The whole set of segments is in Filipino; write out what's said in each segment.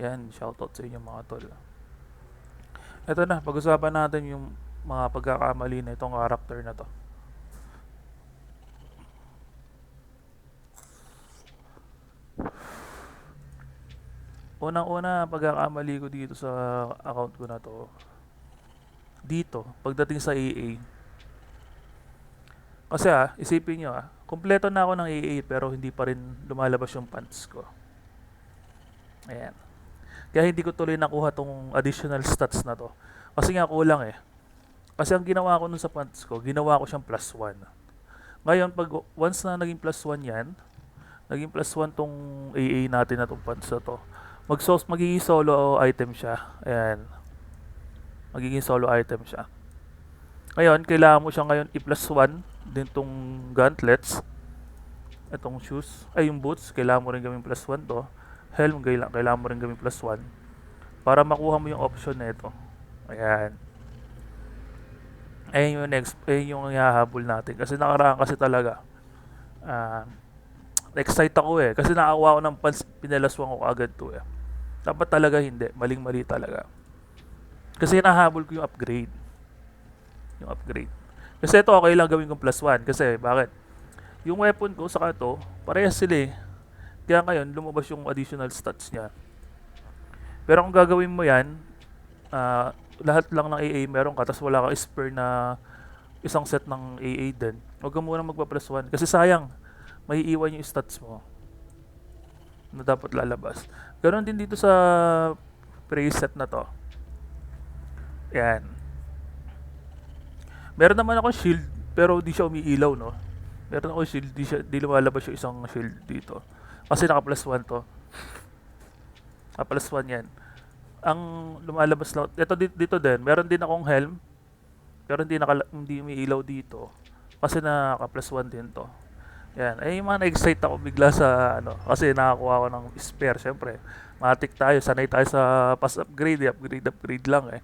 Yan, shoutout sa inyo mga tol. Ito na, pag-usapan natin yung mga pagkakamali na itong character na to. Unang-una, pagkakamali ko dito sa account ko na to. Dito, pagdating sa AA. Kasi isipin nyo kompleto na ako ng AA pero hindi pa rin lumalabas yung pants ko. Ayan. Kaya hindi ko tuloy nakuha tong additional stats na to. Kasi nga kulang eh. Kasi ang ginawa ko nun sa pants ko, ginawa ko siyang plus 1. Ngayon, pag once na naging plus 1 yan, naging plus 1 tong AA natin na tong pants na to, magiging solo item siya. Ayan. Magiging solo item siya. Ngayon, kailangan mo siya ngayon i-plus 1 din tong gauntlets. Itong shoes, ay yung boots, kailangan mo rin gawing plus 1 to. Helm, kailangan mo rin gawing plus 1 para makuha mo yung option na ito. Ayan. Ayun yung next, ayun yung hahabol natin. Kasi nakaraan kasi talaga, ah, excite ako eh. Kasi nakakuha ko ng pants, pinalaswang ko agad to eh. Dapat talaga hindi, maling-mali talaga. Kasi nahabol ko yung upgrade. Yung upgrade. Kasi ito okay lang gawin kong plus 1. Kasi bakit? Yung weapon ko saka to, parehas sila eh. Kaya ngayon, lumabas yung additional stats niya. Pero kung gagawin mo yan, lahat lang ng AA meron ka, tapos wala kang spare na isang set ng AA din, huwag ka muna magpa-plus 1. Kasi sayang, may iwan yung stats mo na dapat lalabas. Ganon din dito sa preset na to. Yan. Meron naman ako shield, pero di siya umiilaw, no? Meron ako shield, di lumalabas yung isang shield dito. Kasi naka plus 1 to. Naka plus 1 yan. Ang lumalabas lang, dito din, meron din akong helm, pero hindi umiilaw dito. Kasi naka plus 1 din to. Yan. Eh, yung mga na-excite ako bigla sa ano, kasi nakakuha ko ng spare, syempre. Matik tayo, sanay tayo sa pass upgrade, upgrade lang eh.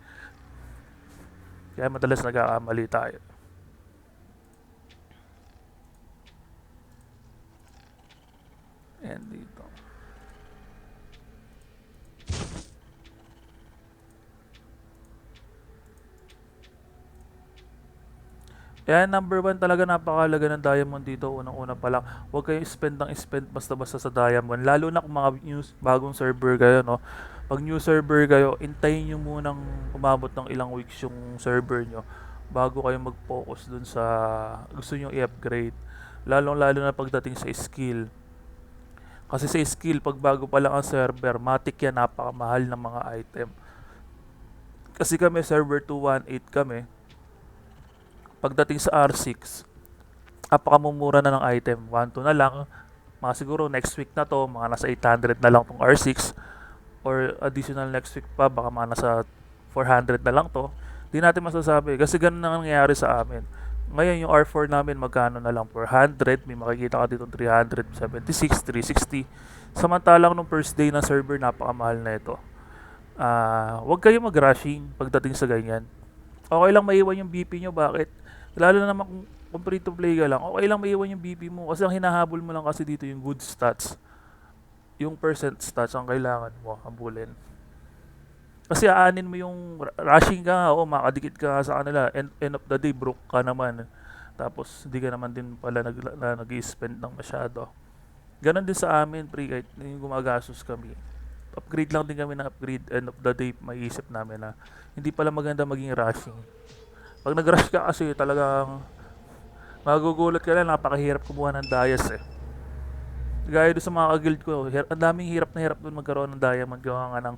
Kaya madalas nagkakamali tayo. Yan dito. Kaya number 1 talaga napakalaga ng diamond dito. Unang-una pa lang, huwag kayong spend ng spend basta-basta sa diamond. Lalo na kung mga bagong server kayo, no? Pag new server kayo, intayin nyo munang umabot ng ilang weeks yung server nyo bago kayo mag-focus dun sa gusto nyo i-upgrade. Lalong-lalo na pagdating sa skill. Kasi sa skill, pag bago pa lang ang server, matik yan, napakamahal ng mga item. Kasi kami, server 218 kami, pagdating sa R6, napakamumura na ng item. 1-2 na lang. Mga siguro next week na to, mga nasa 800 na lang tong R6. Or additional next week pa, baka mga nasa 400 na lang to. Di natin masasabi. Kasi ganun na nangyayari sa amin. Ngayon yung R4 namin magkano na lang, 400. May makikita ka dito 376, 360. Samantalang nung first day na server, napakamahal na ito. Huwag kayo mag-rushing pagdating sa ganyan. Okay lang maiwan yung BP nyo, bakit? Lalo na naman kung free to play ka lang, okay lang maiwan yung BP mo. Kasi ang hinahabol mo lang kasi dito yung good stats. Yung percent stats ang kailangan mo habulin. Kasi aanin mo yung rushing ka, makadikit ka sa kanila. End of the day, broke ka naman. Tapos, hindi ka naman din pala nag-spend ng masyado. Ganon din sa amin, pre, kahit yung gumagastos kami. Upgrade lang din kami ng upgrade. End of the day, maiisip namin na hindi pala maganda maging rushing. Pag nag-rush ka kasi talagang magugulat ka lang, napakahirap kumuha ng dias eh. Gaya doon sa mga ka-guild ko, ang daming hirap na hirap doon magkaroon ng diamond. Gawa nga ng,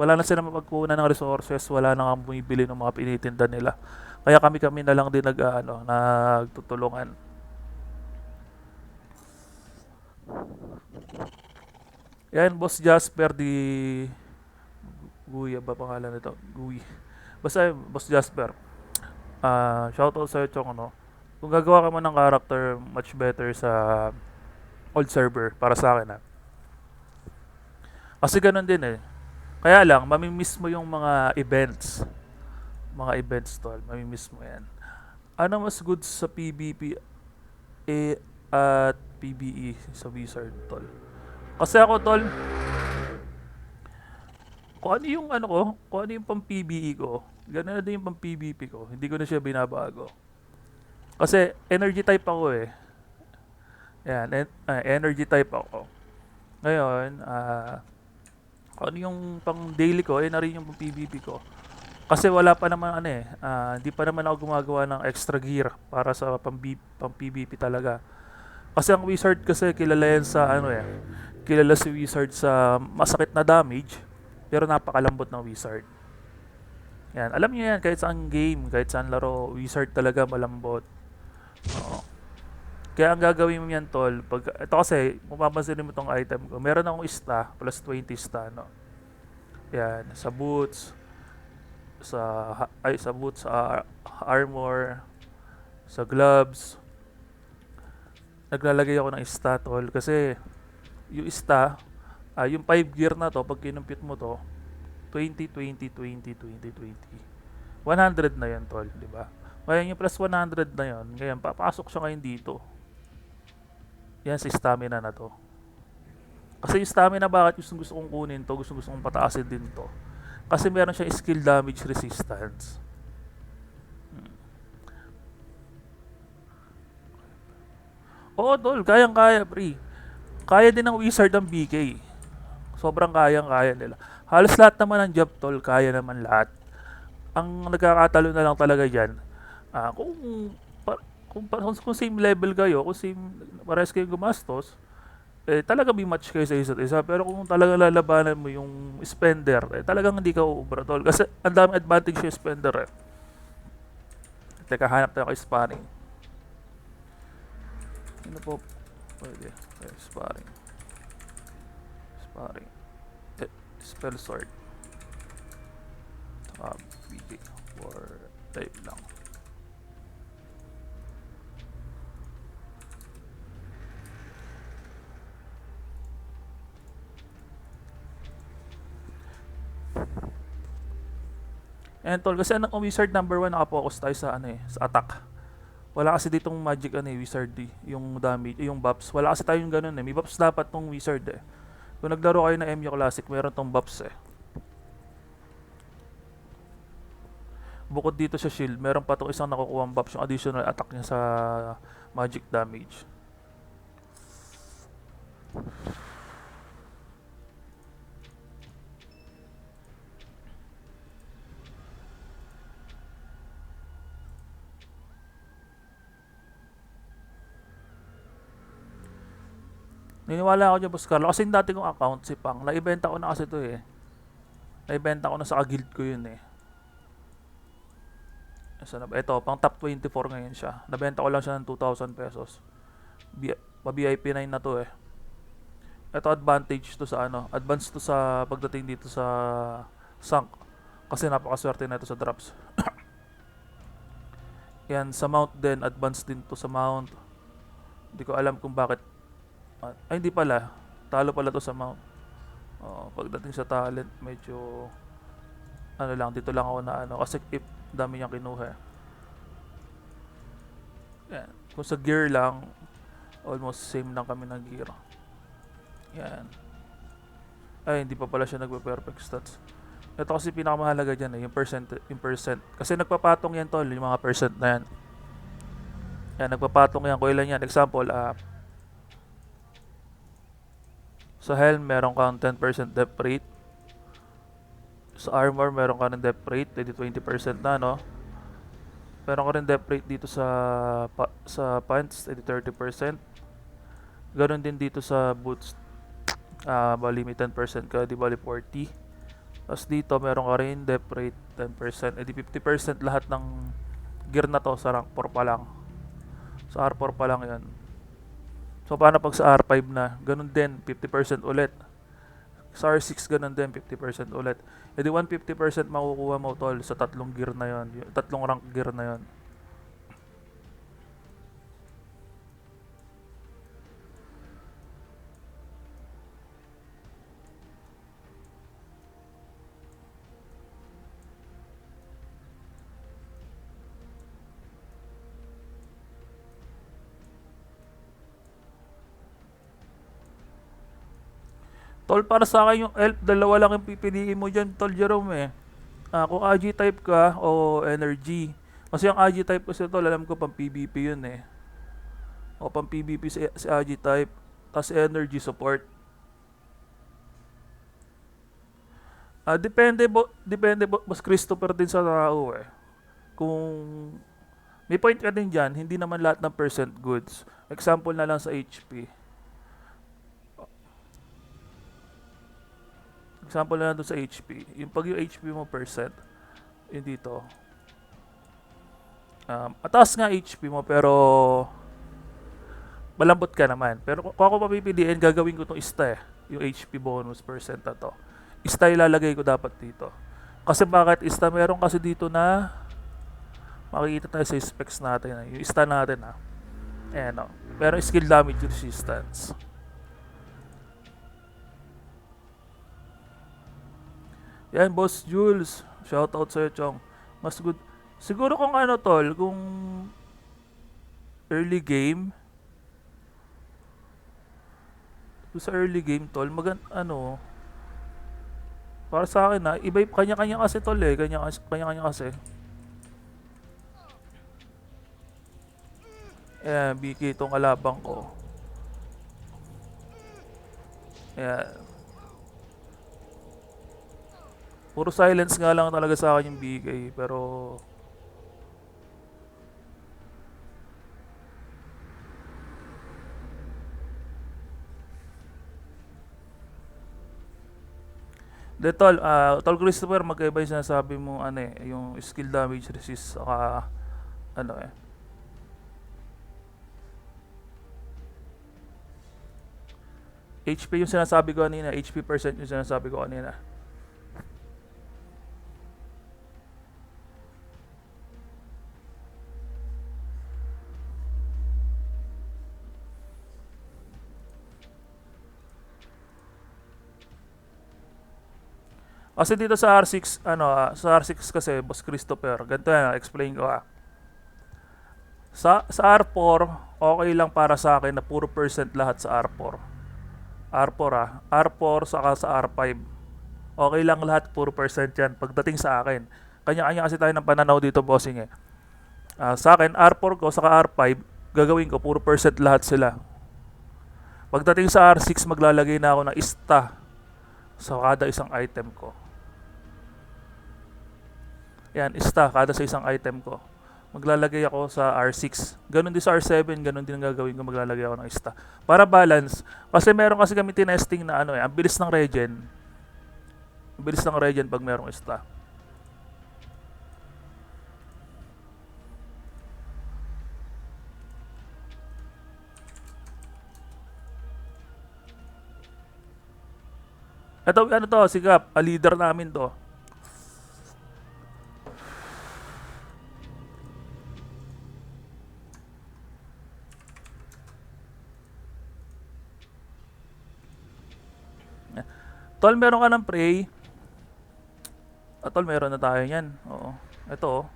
wala na sila mapagkunan ng resources, wala na nga bumibili ng mga pinitinda nila. Kaya kami na lang din nagtutulungan. Yan, Boss Jasper di Guya ba pangalan nito? Guy. Basta Boss Jasper. Shoutout sa Chong, no. Kung gagawa ka man ng character, much better sa old server para sa akin. Kasi ganun din eh. Kaya lang, mamimiss mo yung mga events. Mga events, tol. Mamimiss mo yan. Ano mas good sa PvP at PvE sa Wizard, tol? Kasi ako, tol, Kung ano yung ano ko, kung ano yung pang PBE ko, gano'n na din yung pang PVP ko. Hindi ko na siya binabago. Kasi energy type ako eh. Yan, energy type ako. Ngayon, kung ano yung pang daily ko, na rin yung pang PVP ko. Kasi wala pa naman ano eh, hindi pa naman ako gumagawa ng extra gear para sa pang PVP talaga. Kasi ang wizard kasi kilala yan sa ano eh, kilala si wizard sa masakit na damage, pero napakalambot ng wizard. Yan, alam niyo yan kahit saan game, kahit saan laro, wizard talaga malambot. Oo. Kaya ang gagawin mo yan tol, pag ito kasi mapapansin mo tong item ko, meron akong ista plus 20 ista no. Yan, sa boots, sa boots, sa armor, sa gloves, naglalagay ako ng ista tol kasi yung ista, yung 5 gear na to, pag kinumpit mo to, 20, 20, 20, 20, 20. 100 na yan tol, di ba? Ngayon yung plus 100 na yon, ngayon papasok siya ngayon dito. Yan si stamina na to. Kasi yung stamina, bakit gusto kong kunin to, gusto kong pataasin din to. Kasi meron siyang skill damage resistance. Oo tol, kayang-kaya pre. Kaya din ng wizard ang BK. Sobrang kayang-kaya nila. Halos lahat naman ng job tol, kaya naman lahat. Ang nagkakatalo na lang talaga dyan, kung, kung same level kayo, kung same, parehas kayo gumastos, talaga may match kayo sa isa't isa. Pero kung talaga lalabanan mo yung spender, talagang hindi ka uubra tol. Kasi ang daming advantage yung spender eh. Teka, hanap tayo kay sparring. Ano po? Pwede. Sparring. Sparring. Spell sword. BG. War type lang. And tol, kasi ang wizard number 1 nakapokus tayo sa ano eh, sa attack. Wala kasi ditong magic ano eh, wizard yung damage, yung buffs. Wala kasi tayong ganun eh. May buffs dapat tong wizard eh. Kung naglaro kayo ng MU Classic, meron tong buffs eh. Bukod dito sa shield, meron pa tong isang nakukuha buffs yung additional attack niya sa magic damage. Niniwala ako dyan, Boss Carlo. Kasi yung dati kong account, si Pang, naibenta ko na kasi to eh. Naibenta ko na sa guild ko yun eh. Ito, pang top 24 ngayon siya. Nabenta ko lang siya ng 2,000 pesos. Pa-VIP 9 na to eh. Ito advantage to sa ano, advance to sa pagdating dito sa sunk. Kasi napakaswerte na ito sa drops. Yan, sa mount din, advance din to sa mount. Hindi ko alam kung bakit. Ay, hindi pala. Talo pala to sa mount. Pagdating sa talent, medyo ano lang, dito lang ako na ano. Kasi if dami niyang kinuha. Yan. Kung sa gear lang, almost same lang kami ng gear. Yan. Ay, hindi pa pala siya nagpe-perfect stats. Ito kasi pinakamahalaga dyan eh, yung percent. Kasi nagpapatong yan tol, yung mga percent na yan. Yan, nagpapatong yan. Kung ilan yan. Example, sa helm, meron kang 10% depth rate. Sa armor, meron ka ng depth rate, edi 20% na, no? Meron ka rin depth rate dito sa pants, edi 30%. Ganon din dito sa boots. Bali may 10% ka, di bali 40. Tapos dito meron ka rin depth rate 10%, edi 50% lahat ng gear na to sa rank 4 pa lang. Sa R4 pa lang yan. So paano pag sa R5 na? Ganun din, 50% ulit. Sa R6 ganun din, 50% ulit. Edi 150% makukuha mo tol sa tatlong gear na yon, tatlong rank gear na yon. Tol, para sa akin yung elf, dalawa lang yung pipiliin mo dyan, Tol Jerome eh. Kung AG type ka o energy. Kasi yung AG type kasi Tol, alam ko pang PvP yun eh. O pang PvP si AG type. Tapos energy support. Depende Boss Christopher din sa tao eh. Kung may point ka din dyan, hindi naman lahat ng percent goods. Example na lang sa HP. Example na lang doon sa HP. Pag yung HP mo percent, yun dito. Ataas nga HP mo pero malambot ka naman. Pero kung ako papipiliin, gagawin ko itong ista eh. Yung HP bonus percent na to. Ista ilalagay ko dapat dito. Kasi bakit ista? Meron kasi dito na makikita tayo sa specs natin. Yung ista natin ha. Ayan o. Meron skill damage resistance. Yan, Boss Jules. Shoutout sa'yo, Chong. Mas good. Siguro kung ano, Tol, kung early game. Sa early game, Tol, para sa akin na, iba kanya-kanya kasi, Tol eh. Kanya-kanya kasi. Ayan, BK itong kalabang ko. Ayan. Puro silence nga lang talaga sa akin yung BK, pero Tol Christopher, magkaiba yung sinasabi mo, yung skill damage resist, saka, HP yung sinasabi ko kanina, HP percent yung sinasabi ko kanina. Kasi dito sa R6, sa R6 kasi, Boss Christopher, ganito yan, explain ko Sa R4, okay lang para sa akin na puro percent lahat sa R4. R4 saka sa R5. Okay lang lahat, puro percent yan. Pagdating sa akin, kanya-kanya kasi tayo ng pananaw dito, bossing eh. Sa akin, R4 ko saka R5, gagawin ko, puro percent lahat sila. Pagdating sa R6, maglalagay na ako ng ista sa kada isang item ko. Yan, ista kada sa isang item ko. Maglalagay ako sa R6. Ganon din sa R7, ganon din ang gagawin ko, maglalagay ako ng ista. Para balance. Kasi meron kasi kami tinesting na ang bilis ng regen. Ang bilis ng regen pag merong ista. Ito, Sigap, leader namin to. Tol, meron ka ng prey. Tol, meron na tayo yan. Oo. Ito,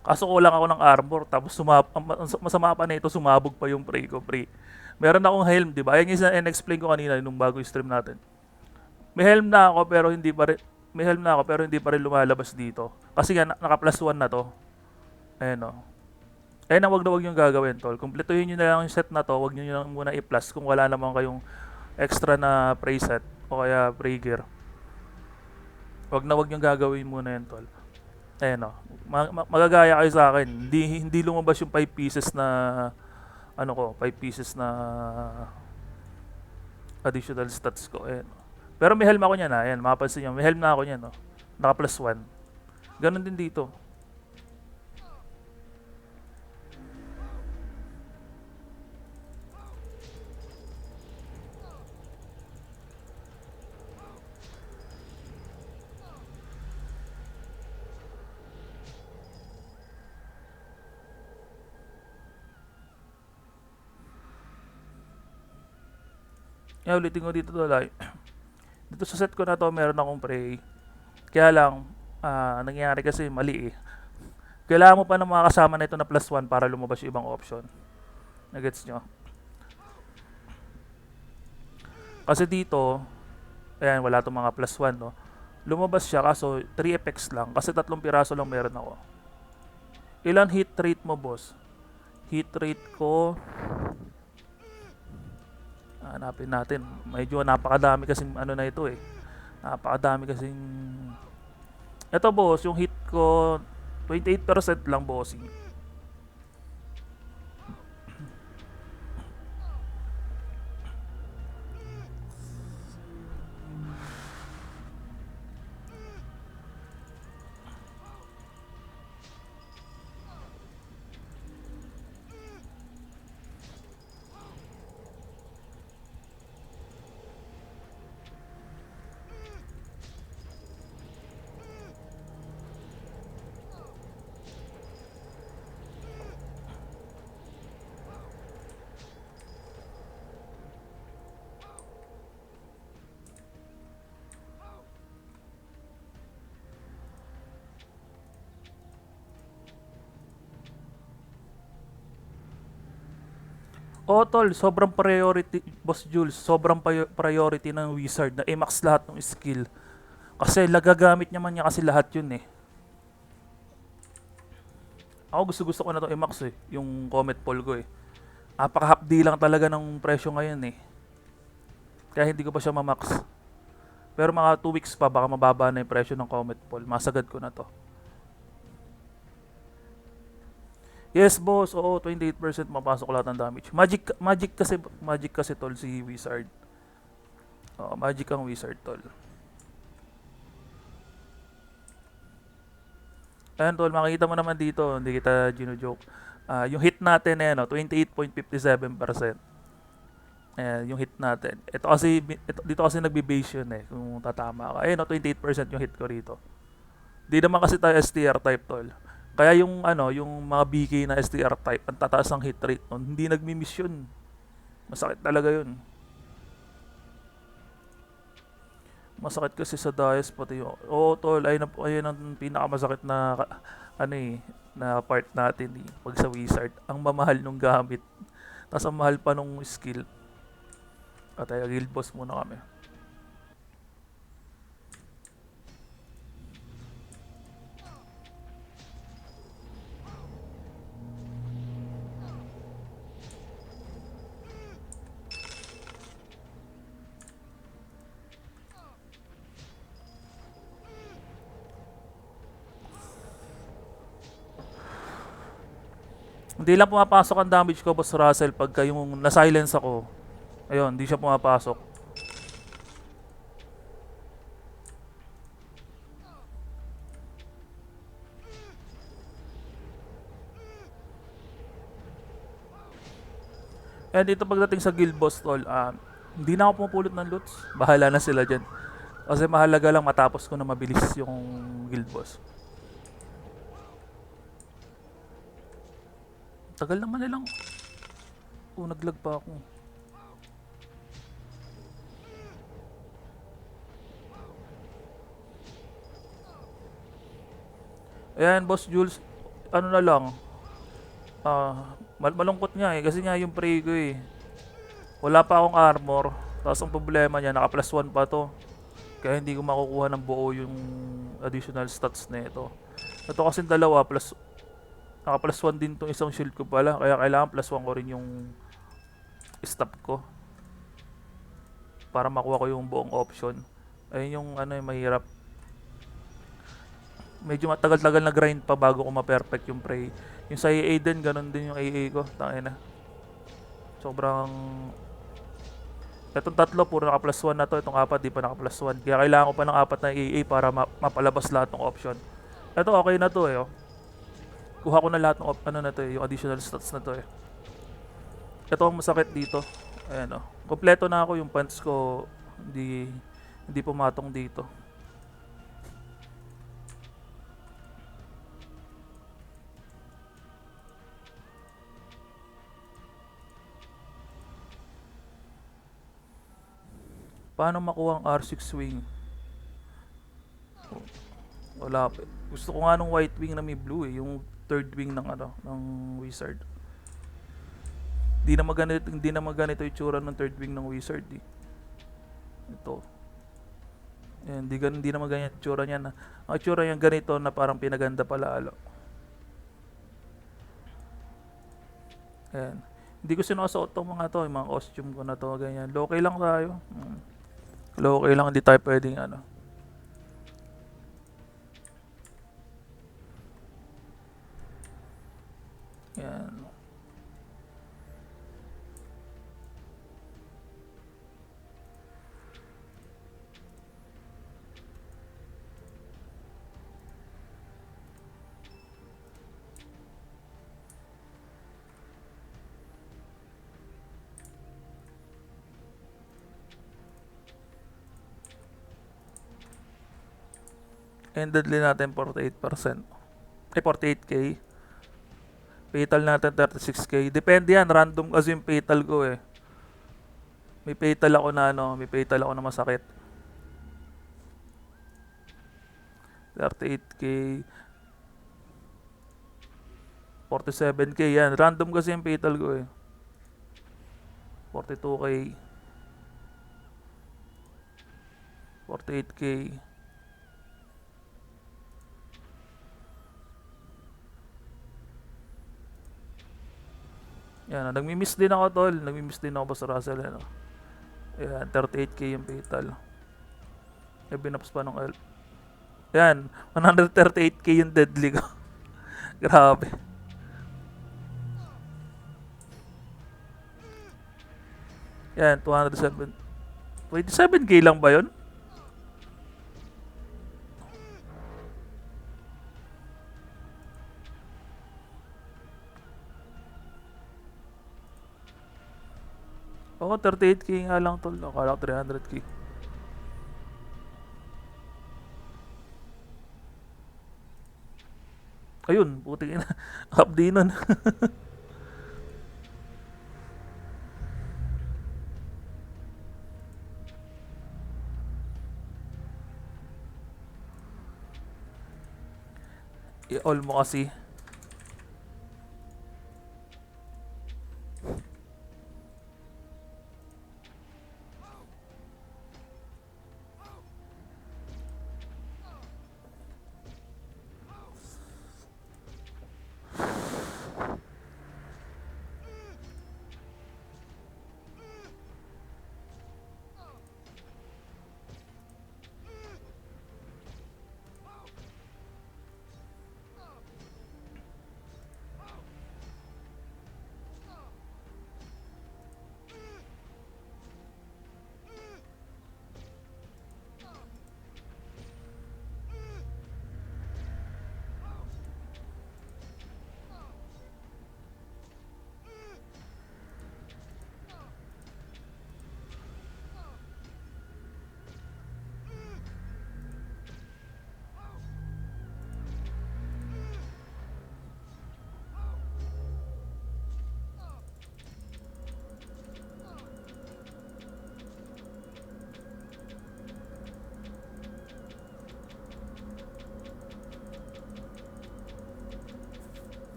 Kaso kulang ako ng armor, tapos masama pa na ito, sumabog pa yung prey ko, pre. Meron akong helm, di ba? Yan yung in-explain ko kanina nung bago yung stream natin. May helm na ako pero hindi pa rin lumalabas dito. Kasi nga naka plus 1 na to. Ayan o. Ayan na wag yung gagawin, tol. Kumpletuhin nyo na lang yung set na to. Wag nyo lang muna i-plus kung wala naman kayong extra na preset o kaya pre-gear. Wag yung gagawin muna yan, tol. Ayan o. Magagaya kayo sa akin. Hindi lumabas yung 5 pieces na 5 pieces na additional stats ko. Ayan. Pero may helm ako niyan ha. Ayan, makapansin nyo. May helm na ako niyan, no. Naka plus 1. Ganon din dito. Ulitin ko dito to, dito sa set ko na to, meron akong prey. Kaya lang, nangyayari kasi mali eh. Kailangan mo pa ng mga kasama na ito na plus 1 para lumabas yung ibang option. Nagets nyo? Kasi dito, Ayan, wala tong mga plus 1, no? Lumabas siya kaso 3 effects lang kasi 3 piraso lang meron ako. Ilan hit rate mo, boss? Hit rate ko, hanapin natin. Medyo napakadami kasing ano na ito eh. Napakadami kasing... Ito, boss, yung hit ko 28% lang, bossing. Oh, tol, sobrang priority, Boss Jules, sobrang priority ng wizard na i-max lahat ng skill. Kasi lagagamit naman niya kasi lahat yun eh. Ako gusto ko na to i-max eh, yung Comet Pole ko eh. Napaka-hapdi lang talaga ng presyo ngayon eh. Kaya hindi ko pa siya ma-max. Pero mga 2 weeks pa, baka mababa na yung presyo ng Comet Pole. Masagad ko na to. Yes, boss. Oo, 28% mapasok lahat ng damage. Magic kasi tol si Wizard. Oo, magic ang Wizard tol. Ayan tol, makikita mo naman dito, hindi kita gino-joke. Yung hit natin eh, no, 28.57%. Ayan, yung hit natin. Dito kasi nagbe-base yun eh, kung tatama ka. Ayun, no, 28% yung hit ko rito. Di naman kasi tayo STR type tol. Kaya yung ano, yung mga BK na STR type, ang tataas ang hit rate nun, hindi nagmi-miss yun. Masakit talaga yun. Masakit kasi sa dias pati yung... Oo, tol, ayun ang pinakamasakit na ano eh, na part natin eh, pag sa wizard. Ang mamahal nung gamit. Tapos ang mahal pa nung skill. Tayo, guild boss muna kami. Hindi lang pumapasok ang damage ko, Boss Russell, pagka yung na-silence ako. Ayun, hindi siya pumapasok. And dito pagdating sa guild boss, tol, hindi na ako pumupulot ng loots. Bahala na sila dyan. Kasi mahalaga lang matapos ko na mabilis yung guild boss. Tagal naman nilang... naglag pa ako. Ayan, Boss Jules, ano na lang, malungkot nga eh, kasi nga yung prey ko eh. Wala pa akong armor, tapos ang problema niya, naka plus 1 pa to. Kaya hindi ko makukuha ng buo yung additional stats na ito. Ito kasi dalawa, naka plus 1 din tong isang shield ko pala, kaya kailangan plus 1 ko rin yung stop ko. Para makuha ko yung buong option. Ayun yung ano yung mahirap. Medyo matagal-tagal na grind pa bago ko ma-perfect yung prey. Yung sa AA din, ganun din yung AA ko. Tangina. Sobrang... Itong tatlo, puro naka plus 1 na to. Itong apat, di pa naka plus 1. Kaya kailangan ko pa ng apat na AA para mapalabas lahat ng option. Ito, okay na to eh. Oh. Kuha ko na lahat ng ano na to eh, yung additional stats na to eh. Ito ang masakit dito. Ayan oh. Kompleto na ako, yung pants ko hindi pumatong dito. Paano makuha ang R6 wing? Wala pa. Gusto ko nga nung white wing na may blue eh, yung third wing ng ano, ng wizard. Hindi na maganito yung tsura ng third wing ng wizard eh. Ito. Ayan, hindi naman ganyan itsura niya na. Ang itsura niya ganito na parang pinaganda pa lalo. Ayan. Hindi ko sinusuot tong mga to, yung mga costume ko na to, ganyan. Low-key lang tayo. Low-key lang, hindi tayo pwedeng ano. Ayan. Endedly natin 48%. 48k. Fatal natin 36k. Depende yan, random kasi yung fatal ko eh. May fatal ako na ano, may fatal ako na masakit. 38k. 47k yan. Random kasi yung fatal ko eh. 42k. 48k. Yan, nagmi-miss din ako tol. Nagmi-miss din ako sa Russell. Ano. Yan, 38k yung fatal. May binaps pa ng elf. Yan, 138k yung deadly ko. Grabe. Yan, 207. 27k lang ba yun? Oo, 38k nga lang tol. Akala ko 300k. Ayun, puti na. Up din nun. I-all mo kasi.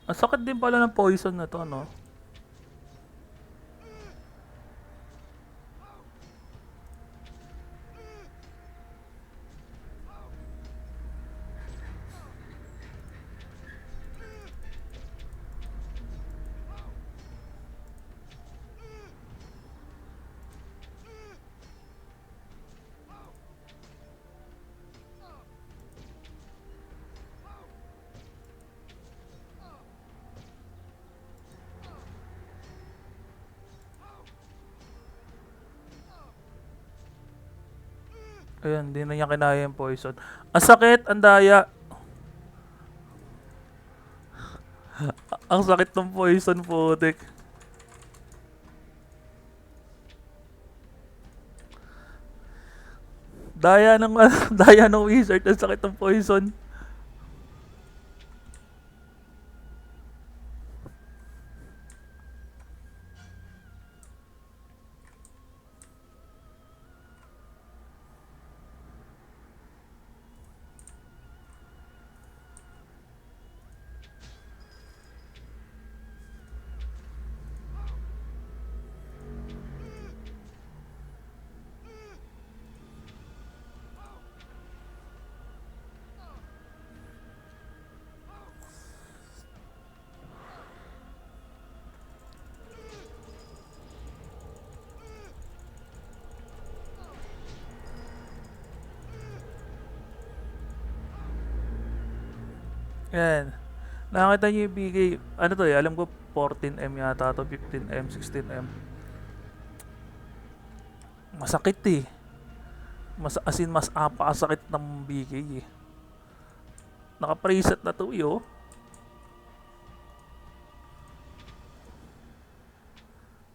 Ang sakit din pala ng poison na to, no? Ayun, hindi na niya kinaya yung poison. Ang sakit, ang daya. Ang sakit ng poison, putik. Daya ng, daya ng wizard, ang sakit ng poison. Yan. Nakakita niyo yung BK, ano to eh, alam ko 14M yata to, 15M, 16M. Masakit eh. As in, mas apakasakit ng BK eh. Naka-preset na to eh, oh.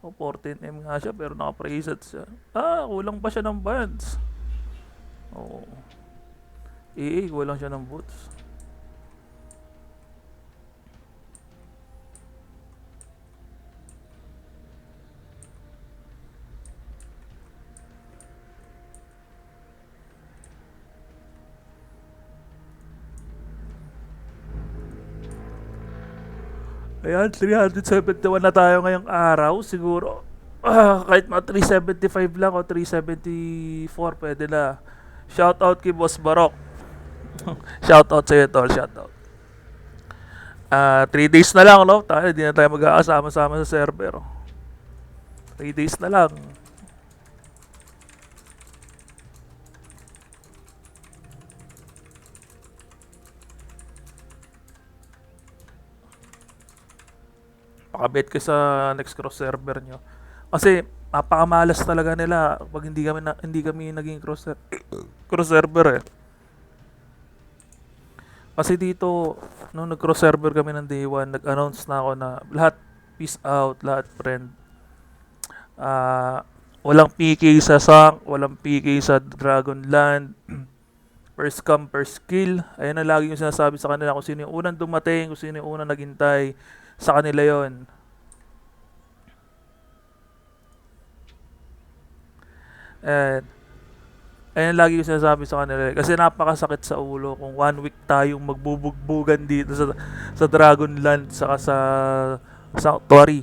Oh, 14M nga siya pero naka-preset siya. Ah, kulang pa siya ng bands. Oo. Kulang siya ng boots. Ayan, 371 na tayo ngayong araw. Siguro, kahit mga 375 lang o 374, pwede na. Shoutout kay Boss Barok. Shoutout sa'yo, tol. Shoutout. 3 days na lang, no? Tayo, hindi na tayo mag-aasama-sama sa server. 3 days na lang. Pakabet ka sa next cross server nyo. Kasi napakamalas talaga nila pag hindi kami naging cross server eh. Kasi dito nung nag-cross server kami ng day 1, nag-announce na ako na lahat peace out, lahat friend. Walang PK sa Sank, walang PK sa Dragonland. First come, first kill. Ayun ang lagi yung sinasabi sa kanila kung sino yung unang dumating, kung sino yung unang naghintay. Sa kanila yon. And ayun lagi yung sinasabi sa kanila. Kasi napakasakit sa ulo kung 1 week tayong magbubugbugan dito sa Dragonland saka sa Sanctuary.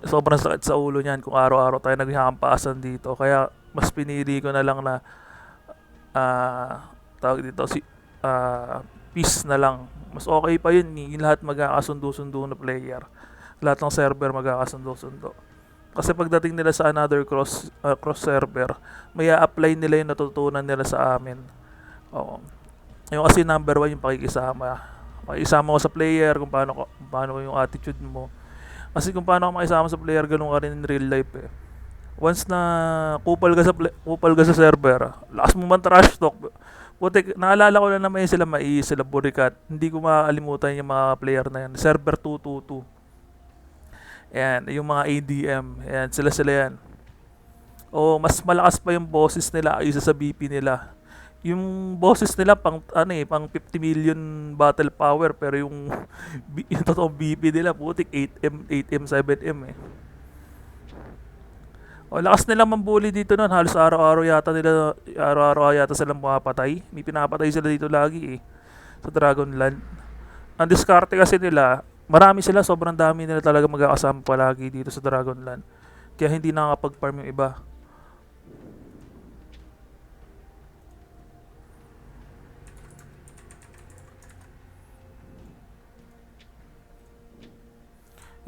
Sobrang sakit sa ulo niyan kung araw-araw tayo naghahampasan dito. Kaya mas pinili ko na lang na tawag dito peace na lang. Mas okay pa yun, yung lahat magkakasundo-sundo na player. Lahat ng server magkakasundo-sundo. Kasi pagdating nila sa another cross server, may apply nila yung natutunan nila sa amin. Oo. Yung kasi number 1 yung pakikisama. Pakikisama ko sa player, kung paano yung attitude mo. Kasi kung paano ka makisama sa player, ganun ka rin in real life eh. Once na kupal ka sa server, lakas mo man trash talk. Putik, naalala ko na naman yun sila sila Burikat. Hindi ko makakalimutan yung mga player na yan. Server 222. Ayan, yung mga ADM. Ayan, sila yan. O, mas malakas pa yung bosses nila aysa sa BP nila. Yung bosses nila pang 50 million battle power pero yung totoong BP nila putik 8M, 7M eh. O, lakas nila mambuli dito nun. Halos araw-araw yata silang pumapatay. May pinapatay sila dito lagi eh. Sa Dragonland. Ang diskarte kasi nila, marami sila, sobrang dami nila talaga magkakasama palagi dito sa Dragonland. Kaya hindi nakakapag-farm yung iba.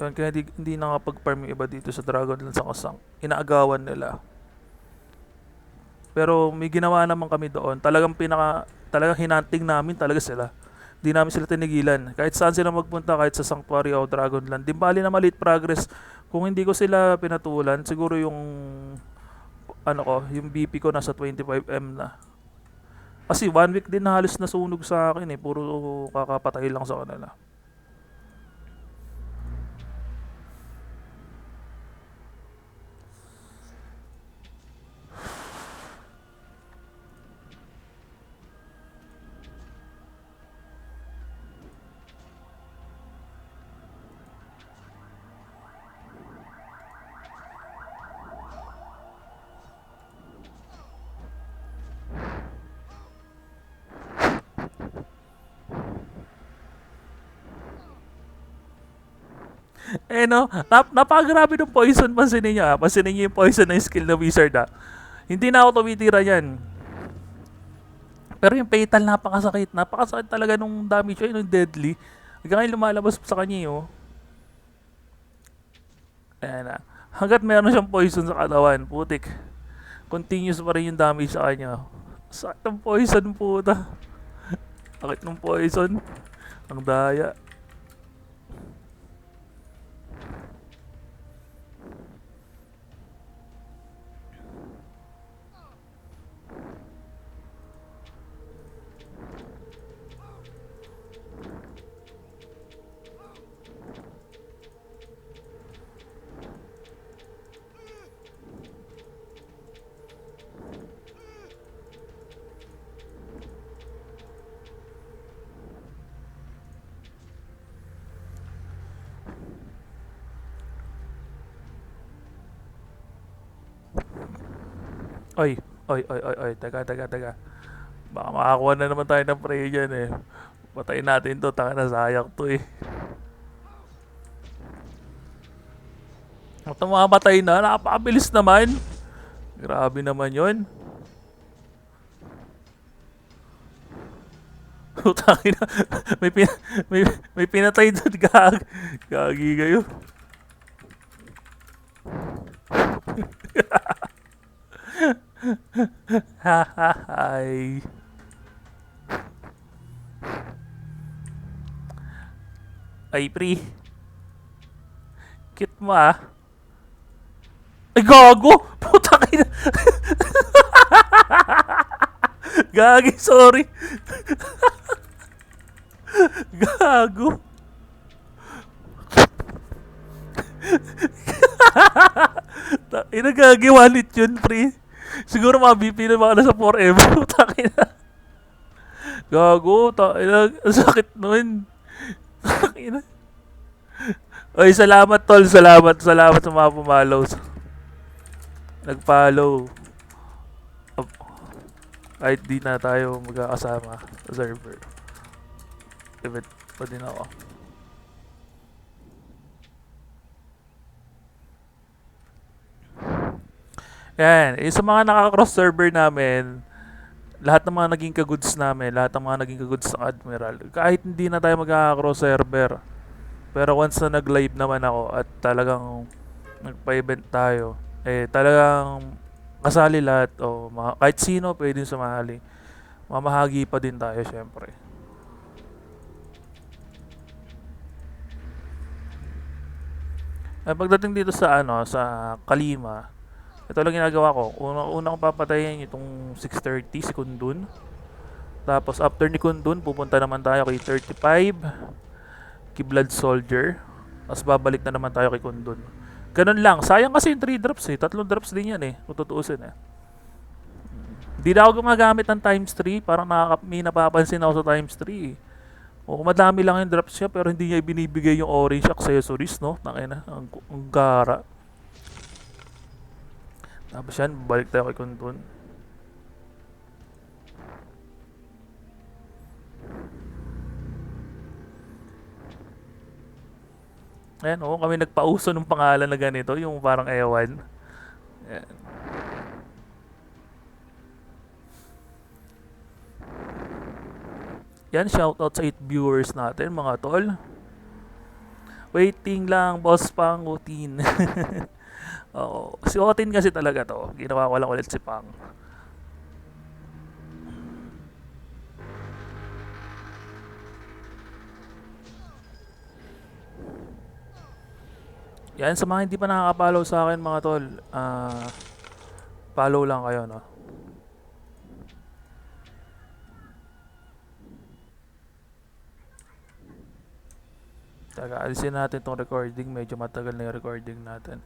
Yun, kaya hindi nakakapag-farm yung iba dito sa Dragonland sa Kasang. Inaagawan nila. Pero may ginawa naman kami doon. Talagang hinanting namin talaga sila. Di namin sila tinigilan. Kahit saan sila magpunta, kahit sa Sanctuary o Dragonland. Di bali na maliit progress. Kung hindi ko sila pinatulan, siguro yung ano ko, yung BP ko nasa 25M na. Kasi 1 week din na halos nasunog sa akin eh. Puro kakapatay lang sa kanila. Eh no, napakagrabe ng poison. Pansinin nyo ah. Pansinin nyo yung poison na skill na wizard ah. Hindi na ako tumitira yan. Pero yung fatal napakasakit. Napakasakit talaga nung damage yun, nung deadly. Hanggang ngayon lumalabas sa kanya oh. Ayan na. Hanggat meron siyang poison sa katawan, putik. Continuous pa rin yung damage sa kanya. Sakit ng poison puta. Sakit ng poison. Ang daya. Oy, oy. Teka. Baka makakuha na naman tayo ng prey dyan eh. Patayin natin to, taka na sayang to eh. At mamatay na, napakabilis naman. Grabe naman yon. Utangin na. may, may, may pinatay doon, gagi kayo. Ay. Ay, pre. Kit mo ah. Ay, gago! Putang ina. Gagi, sorry. Gago. Ina gagi, wallet yun, pre. Siguro mga BP na mga nasa 4M. Putang ina. Gago, ang sakit nun. Putang ina. Oy, salamat tol, salamat sa mga pumalaw. Nag-follow. Kahit di na tayo magkakasama sa server. Event pa din ako. Yan, sa mga nakaka-cross server namin, lahat ng mga naging kagoods namin, lahat ng mga naging kagoods ng Admiral, kahit hindi na tayo magkaka-cross server, pero once na nag-live naman ako at talagang nagpa-event tayo, eh talagang kasali lahat o kahit sino pwedeng sumali. Mamahagi pa din tayo syempre. Pagdating dito sa sa Kalima, ito lang ginagawa ko. Una kong papatayin itong 630 si Kundun. Tapos after ni Kundun, pupunta naman tayo kay 35, kay Blood Soldier. Tapos babalik na naman tayo kay Kundun. Ganun lang. Sayang kasi yung 3 drops eh. 3 drops din yan eh. Kung tutuusin eh. Hindi na ako gumagamit ng times 3. Parang may napapansin ako sa times 3 eh. O madami lang yung drops niya pero hindi niya binibigay yung orange accessories, no? Tangina, ang gara. Tapos yan, balik tayo kay Kundun. Ayan, kami nagpauso ng pangalan na ganito, yung parang ewan. Ayan. Yan, shoutout sa 8 viewers natin, mga tol. Waiting lang, boss pang Otin. Oo, si Otin kasi talaga to. Ginawa ko lang ulit si Pang. Yan, sa mga hindi pa nakaka-follow sa akin mga tol, Follow lang kayo, no? Alisin natin tong recording. Medyo matagal na yung recording natin.